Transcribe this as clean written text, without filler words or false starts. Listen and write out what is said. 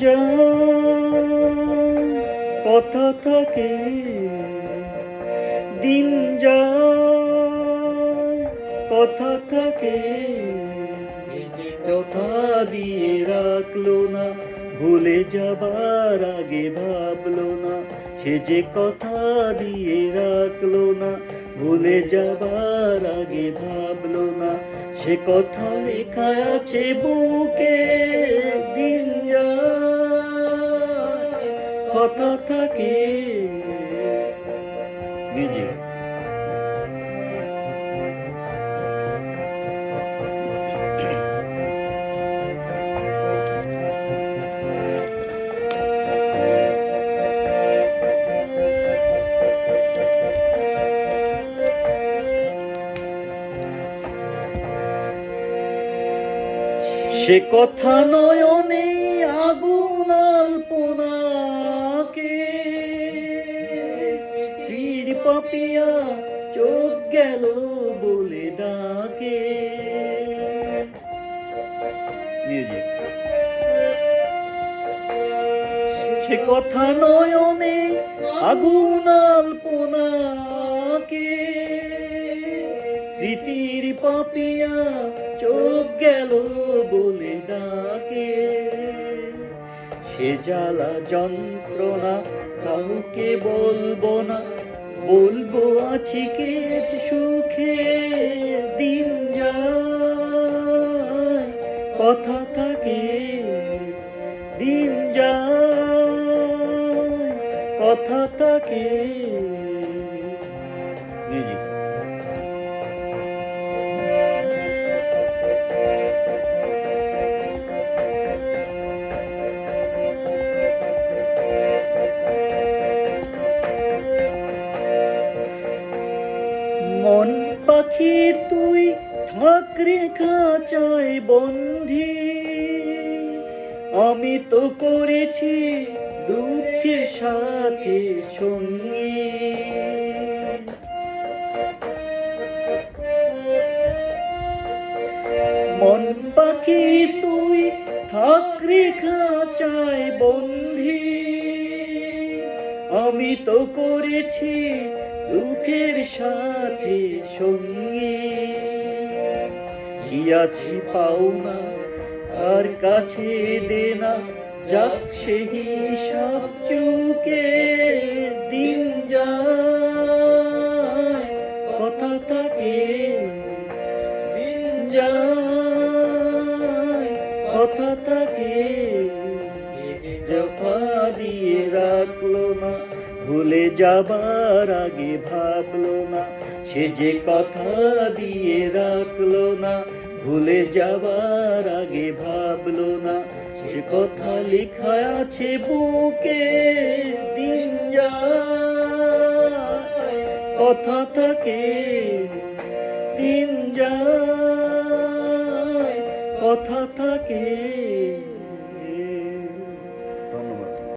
যায় কথা থাকে, দিন যায় কথা থাকে, কথা দিয়ে রাখলো না, ভুলে যাবার আগে ভাবলো না, সে যে কথা দিয়ে রাখলো না, ভুলে যাবার আগে ভাবলো না, সে কথা লেখা আছে বুকে, দিন যায় কথা থাকে। মিউজিক। সে কথা নয়নে আগুন আলপনাকে, স্ত্রীর পাপিয়া চোখ গেল বলে ডাকে। মিউজিক। সে কথা নয়নে আগুন আলপনাকে, স্মৃতির পাপিয়া চোখ গেল বলে ডাকে। সে জ্বালা যন্ত্রণা কাউকে বলবো না, বলবো আছি কে সুখে, দিন যায় কথা থাকে, দিন যায় কথা থাকে। মিউজিক। মন পাখি তুই থাক রে খাঁচায় বন্ধি, আমি তো করেছি দুঃখের সাথে সঙ্গী। মন পাখি তুই থাক রে খাঁচায় বন্ধি, আমি তো করেছি দুঃখের সাথে সঙ্গী। কি আছে পাওনা আর কাছে দেনা, যাক সে হিসাব চুকে, দিন যায় কথা থাকে, দিন যায় কথা থাকে। কথা দিয়ে রাখলো না, ভুলে যাবার আগে ভাবলো না, সে যে কথা দিয়ে রাখলো না, ভুলে যাবার আগে ভাবলো না, সে কথা লেখা আছে বুকে, দিন যায় কথা থাকে, দিন যায় কথা থাকে।